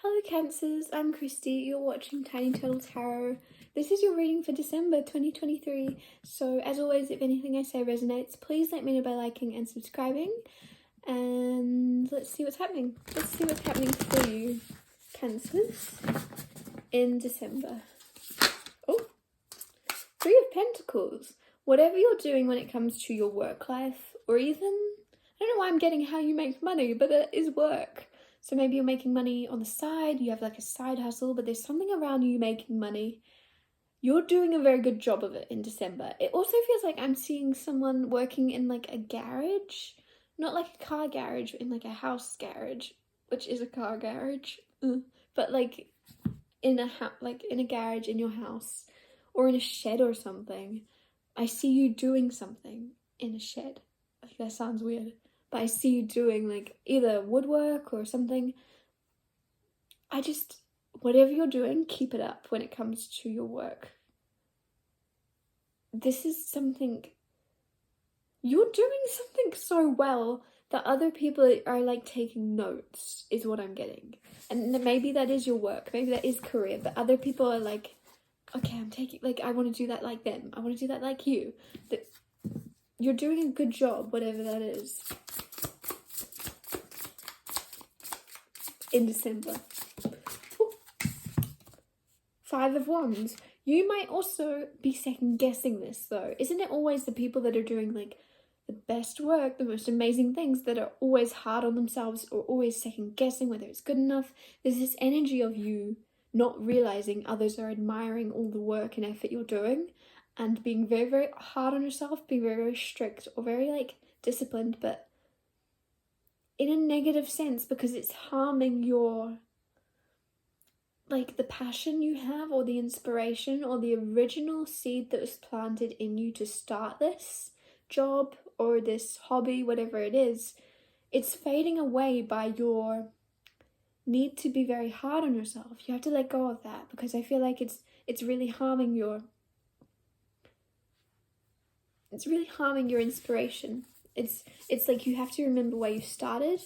Hello Cancers, I'm Christy, you're watching Tiny Turtle Tarot. This is your reading for December 2023. So as always, if anything I say resonates, please let me know by liking and subscribing. And let's see what's happening. Let's see what's happening for you, Cancers, in December. Oh, Three of Pentacles. Whatever you're doing when it comes to your work life, or even, I don't know why I'm getting how you make money, but it is work. So maybe you're making money on the side, you have like a side hustle, but there's something around you making money. You're doing a very good job of it in December. It also feels like I'm seeing someone working in like a garage, not like a car garage, in like a house garage, which is a car garage, but like in a garage in your house or in a shed or something. I see you doing something in a shed. Like that sounds weird. But I see you doing like either woodwork or something. Whatever you're doing, keep it up when it comes to your work. This is something, you're doing something so well that other people are like taking notes, is what I'm getting. And maybe that is your work, maybe that is career, but other people are like, okay, I want to do that like them. I want to do that like you. That you're doing a good job, whatever that is. In December. Ooh. Five of Wands. You might also be second guessing this though. Isn't it always the people that are doing like the best work, the most amazing things, that are always hard on themselves or always second guessing whether it's good enough? There's this energy of you not realizing others are admiring all the work and effort you're doing and being very, very hard on yourself, being very, very strict or very like disciplined, but in a negative sense, because it's harming your, like, the passion you have or the inspiration or the original seed that was planted in you to start this job or this hobby, whatever it is. It's fading away by your need to be very hard on yourself. You have to let go of that, because I feel like it's really harming your inspiration. It's like you have to remember where you started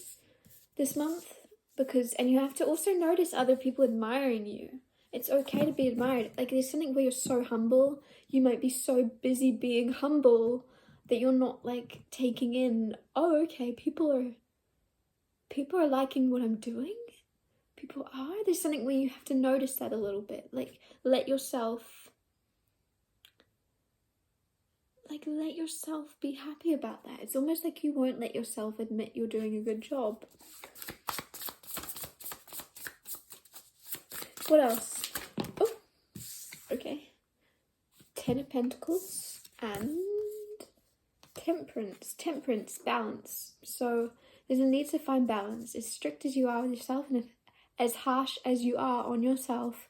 this month, and you have to also notice other people admiring you. It's okay to be admired. Like, there's something where you're so humble, you might be so busy being humble that you're not like taking in, oh, okay, people are liking what I'm doing. There's something where you have to notice that a little bit. Let yourself be happy about that. It's almost like you won't let yourself admit you're doing a good job. What else? Oh, okay. Ten of Pentacles and Temperance. Temperance, balance. So there's a need to find balance. As strict as you are with yourself and as harsh as you are on yourself,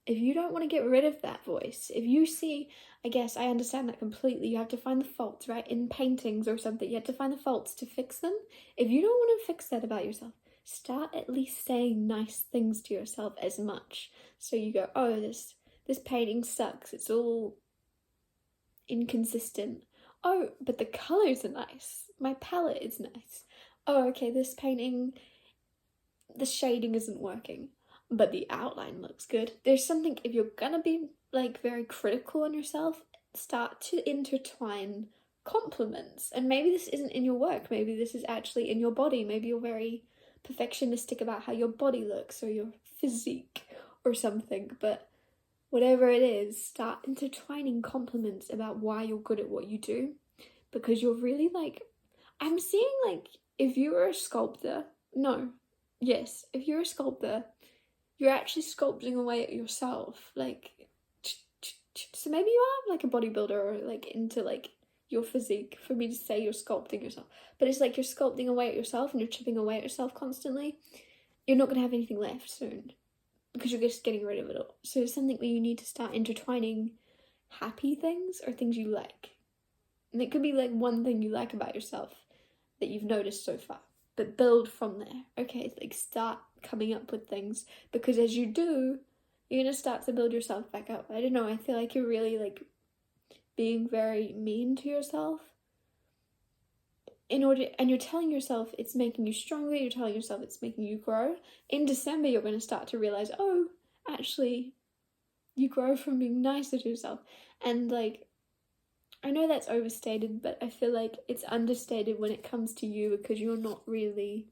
if you don't want to get rid of that voice, if you see, I guess I understand that completely, you have to find the faults, right? In paintings or something, you have to find the faults to fix them. If you don't want to fix that about yourself, start at least saying nice things to yourself as much. So you go, oh, this painting sucks, it's all inconsistent. Oh, but the colors are nice, my palette is nice. Oh, okay, this painting, the shading isn't working, but the outline looks good. There's something, if you're gonna be like very critical on yourself, start to intertwine compliments. And maybe this isn't in your work, maybe this is actually in your body. Maybe you're very perfectionistic about how your body looks or your physique or something, but whatever it is, start intertwining compliments about why you're good at what you do, because you're really like, I'm seeing like, if you were a sculptor, if you're a sculptor, you're actually sculpting away at yourself, like, so maybe you are like a bodybuilder or like into like your physique for me to say you're sculpting yourself, but it's like you're sculpting away at yourself and you're chipping away at yourself constantly. You're not going to have anything left soon because you're just getting rid of it all. So it's something where you need to start intertwining happy things or things you like, and it could be like one thing you like about yourself that you've noticed so far, but build from there. Okay, like start coming up with things, because as you do, you're gonna start to build yourself back up. I don't know, I feel like you're really like being very mean to yourself, and you're telling yourself it's making you stronger, you're telling yourself it's making you grow. In December, you're going to start to realize, oh, actually, you grow from being nicer to yourself. And like, I know that's overstated, but I feel like it's understated when it comes to you, because you're not really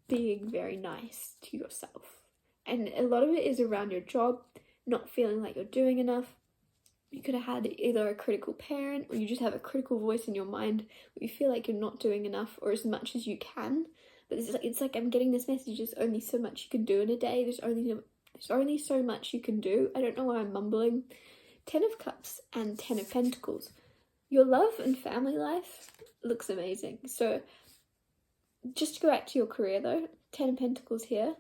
being very nice to yourself. And a lot of it is around your job, not feeling like you're doing enough. You could have had either a critical parent, or you just have a critical voice in your mind where you feel like you're not doing enough or as much as you can. But it's like I'm getting this message, there's only so much you can do in a day. There's only so much you can do. I don't know why I'm mumbling. 10 of Cups and 10 of Pentacles. Your love and family life looks amazing. So just to go back to your career though, 10 of Pentacles here.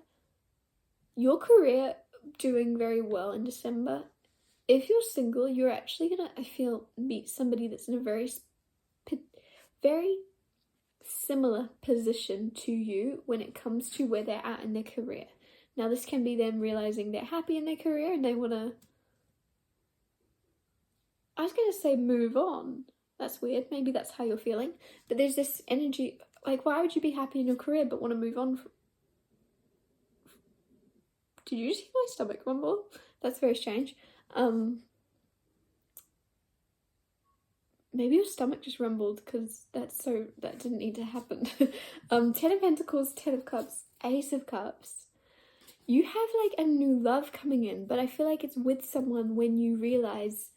Your career doing very well in December. If you're single, you're actually gonna, I feel, meet somebody that's in a very similar position to you when it comes to where they're at in their career. Now this can be them realizing they're happy in their career and they wanna, I was gonna say move on. That's weird, maybe that's how you're feeling. But there's this energy, like why would you be happy in your career but want to move on? Did you see my stomach rumble? That's very strange. Maybe your stomach just rumbled, because that didn't need to happen. 10 of Pentacles, 10 of Cups, Ace of Cups. You have like a new love coming in, but I feel like it's with someone when you realize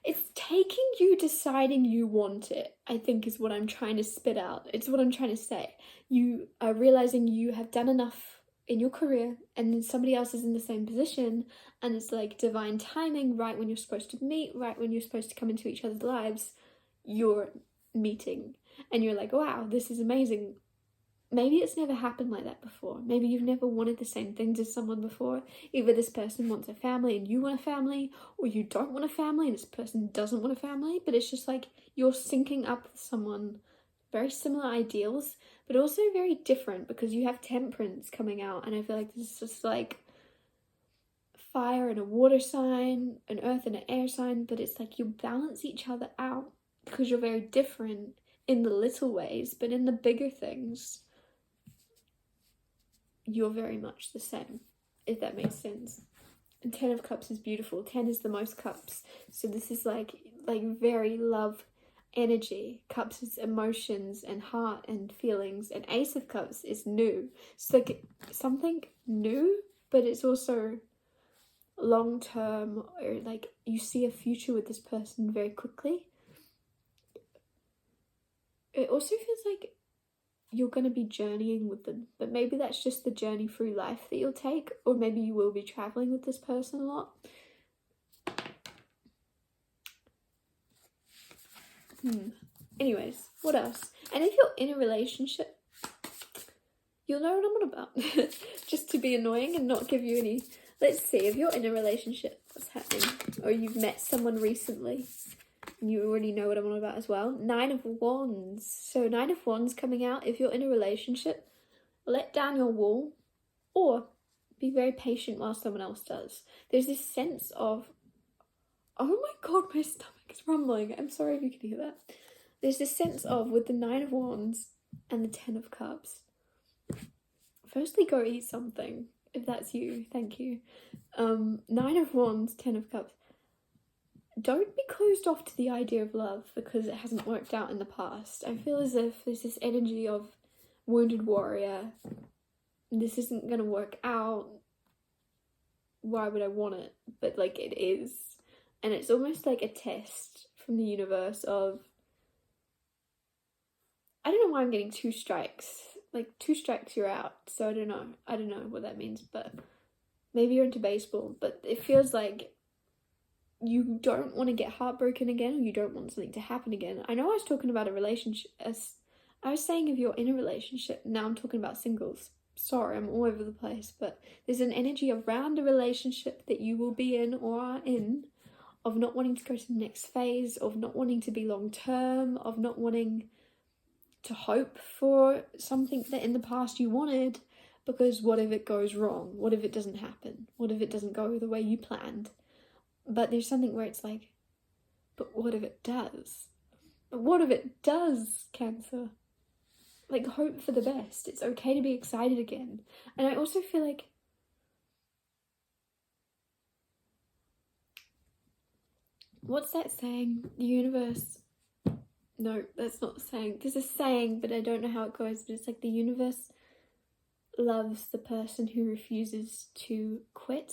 it's taking you deciding you want it, I think is what I'm trying to spit out. It's what I'm trying to say. You are realizing you have done enough in your career, and then somebody else is in the same position, and it's like divine timing. Right when you're supposed to meet, right when you're supposed to come into each other's lives, you're meeting, and you're like, wow, this is amazing. Maybe it's never happened like that before. Maybe you've never wanted the same things as someone before. Either this person wants a family and you want a family, or you don't want a family and this person doesn't want a family. But it's just like you're syncing up with someone, very similar ideals, but also very different, because you have Temperance coming out, and I feel like this is just like fire and a water sign, an earth and an air sign, but it's like you balance each other out because you're very different in the little ways, but in the bigger things, you're very much the same, if that makes sense. And 10 of Cups is beautiful. 10 is the most cups, so this is like very love energy. Cups is emotions and heart and feelings, and Ace of Cups is new. It's like something new, but it's also long term, or like you see a future with this person very quickly. It also feels like you're going to be journeying with them, but maybe that's just the journey through life that you'll take, or maybe you will be traveling with this person a lot. Anyways, what else? And if you're in a relationship, you'll know what I'm on about. Just to be annoying and not give you any. Let's see, if you're in a relationship, what's happening? Or you've met someone recently, and you already know what I'm on about as well. 9 of Wands. So 9 of Wands coming out. If you're in a relationship, let down your wall, or be very patient while someone else does. There's this sense of, oh my god, my stomach is rumbling. I'm sorry if you can hear that. There's this sense of, with the 9 of Wands and the 10 of Cups, firstly go eat something, if that's you, thank you. 9 of Wands, 10 of Cups. Don't be closed off to the idea of love because it hasn't worked out in the past. I feel as if there's this energy of wounded warrior. This isn't going to work out. Why would I want it? But like it is. And it's almost like a test from the universe of, I don't know why I'm getting 2 strikes. Like 2 strikes, you're out. So I don't know what that means, but maybe you're into baseball. But it feels like you don't want to get heartbroken again, or you don't want something to happen again. I know I was talking about a relationship, I was saying if you're in a relationship, now I'm talking about singles. Sorry, I'm all over the place, but there's an energy around a relationship that you will be in or are in, of not wanting to go to the next phase, of not wanting to be long term, of not wanting to hope for something that in the past you wanted, because what if it goes wrong? What if it doesn't happen? What if it doesn't go the way you planned? But there's something where it's like, but what if it does? But what if it does, Cancer? Like, hope for the best. It's okay to be excited again. And I also feel like what's that saying? The universe. No, that's not saying. There's a saying, but I don't know how it goes. But it's like the universe loves the person who refuses to quit.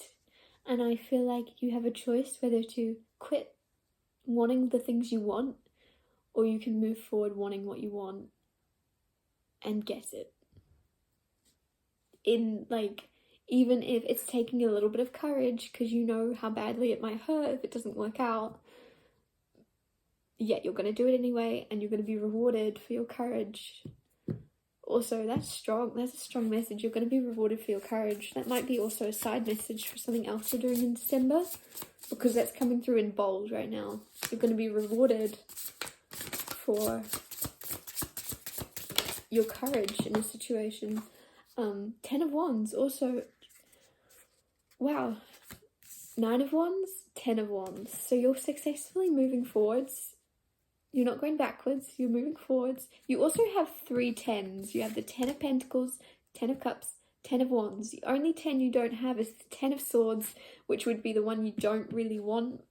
And I feel like you have a choice whether to quit wanting the things you want, or you can move forward wanting what you want and get it. In like, even if it's taking a little bit of courage because you know how badly it might hurt if it doesn't work out, yet you're going to do it anyway and you're going to be rewarded for your courage. Also, that's strong. That's a strong message. You're going to be rewarded for your courage. That might be also a side message for something else you're doing in December, because that's coming through in bold right now. You're going to be rewarded for your courage in a situation. 10 of Wands also. Wow. 9 of Wands, 10 of Wands. So you're successfully moving forwards. You're not going backwards, you're moving forwards. You also have 3 10s. You have the 10 of Pentacles, 10 of Cups, 10 of Wands. The only 10 you don't have is the 10 of Swords, which would be the one you don't really want.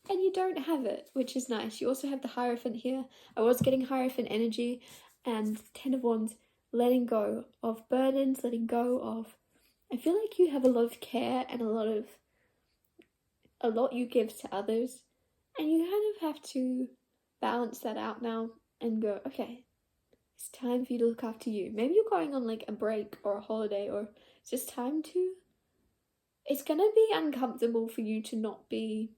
And you don't have it, which is nice. You also have the Hierophant here. I was getting Hierophant energy. And 10 of Wands, letting go of burdens, letting go of... I feel like you have a lot of care and a lot you give to others. And you kind of have to balance that out now and go, okay, it's time for you to look after you. Maybe you're going on like a break or a holiday, or it's just time to... It's gonna be uncomfortable for you to not be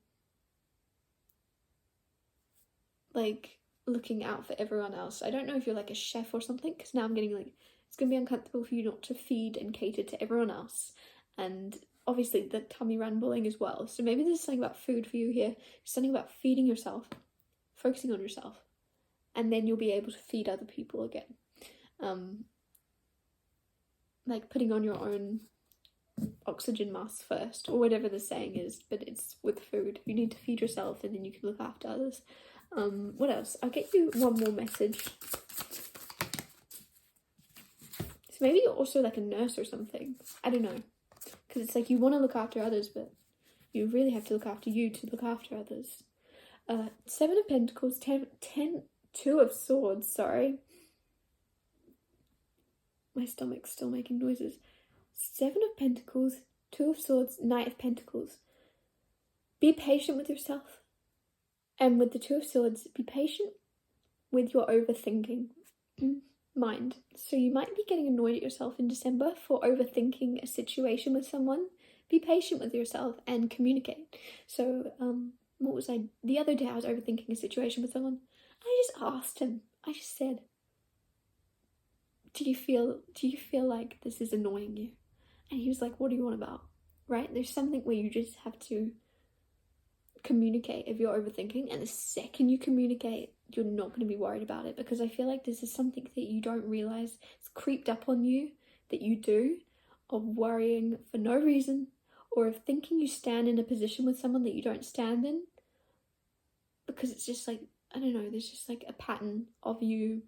like looking out for everyone else. I don't know if you're like a chef or something, because now I'm getting like, it's gonna be uncomfortable for you not to feed and cater to everyone else, and obviously the tummy rumbling as well. So maybe there's something about food for you here, something about feeding yourself, focusing on yourself, and then you'll be able to feed other people again. Like putting on your own oxygen mask first, or whatever the saying is, but it's with food. You need to feed yourself and then you can look after others. What else? I'll get you one more message. So maybe you're also like a nurse or something. I don't know. Because it's like you want to look after others, but you really have to look after you to look after others. 7 of Pentacles, 2 of Swords, sorry. My stomach's still making noises. 7 of Pentacles, 2 of Swords, Knight of Pentacles. Be patient with yourself. And with the 2 of Swords, be patient with your overthinking mind. So you might be getting annoyed at yourself in December for overthinking a situation with someone. Be patient with yourself and communicate. So, what was I? The other day I was overthinking a situation with someone. I just asked him. I just said, do you feel like this is annoying you? And he was like, what do you want about? Right? There's something where you just have to communicate if you're overthinking, and the second you communicate, you're not going to be worried about it, because I feel like this is something that you don't realize it's creeped up on you, that you do, of worrying for no reason, or of thinking you stand in a position with someone that you don't stand in, because it's just like, I don't know, there's just like a pattern of you.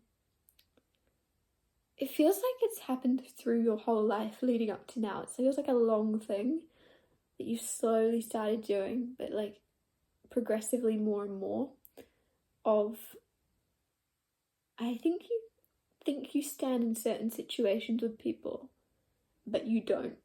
It feels like it's happened through your whole life leading up to now. It feels like a long thing that you slowly started doing, but like progressively more and more of, I think you stand in certain situations with people, but you don't.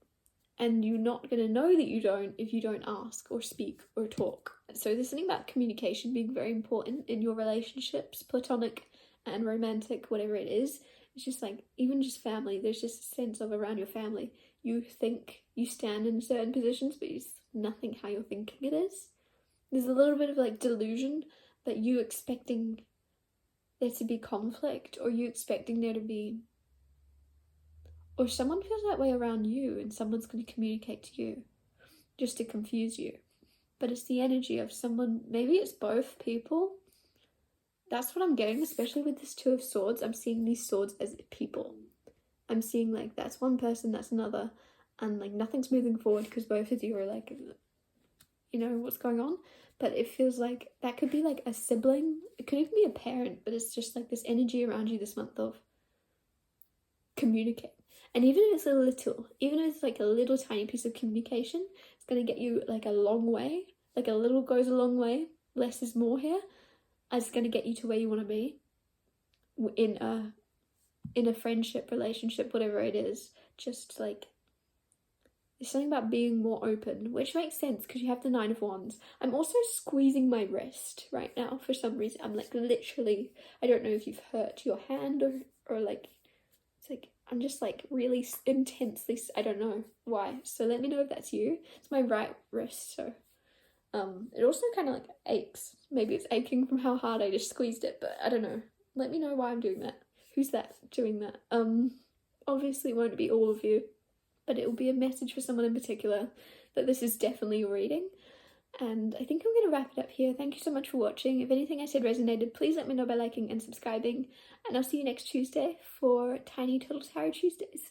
And you're not going to know that you don't if you don't ask or speak or talk. So there's something about communication being very important in your relationships, platonic and romantic, whatever it is. It's just like, even just family, there's just a sense of around your family. You think you stand in certain positions, but it's nothing how you're thinking it is. There's a little bit of like delusion that you expecting there to be conflict, or you expecting there to be, or someone feels that way around you and someone's going to communicate to you just to confuse you. But it's the energy of someone, maybe it's both people. That's what I'm getting, especially with this 2 of Swords. I'm seeing these swords as people. I'm seeing like that's one person, that's another, and like nothing's moving forward because both of you are like, you know, what's going on. But it feels like that could be like a sibling. It could even be a parent, but it's just like this energy around you this month of communicate. And even if it's a little, even if it's like a little tiny piece of communication, it's going to get you like a long way. Like a little goes a long way. Less is more here. It's going to get you to where you want to be in a friendship, relationship, whatever it is. Just like, there's something about being more open, which makes sense because you have the Nine of Wands. I'm also squeezing my wrist right now for some reason. I'm like literally, I don't know if you've hurt your hand or like, it's like, I'm just like really intensely, I don't know why. So let me know if that's you. It's my right wrist, so it also kind of like aches. Maybe it's aching from how hard I just squeezed it, but I don't know. Let me know why I'm doing that. Who's that doing that? Obviously it won't be all of you, but it will be a message for someone in particular that this is definitely your reading. And I think I'm going to wrap it up here. Thank you so much for watching. If anything I said resonated, please let me know by liking and subscribing. And I'll see you next Tuesday for Tiny Turtle Tarot Tuesdays.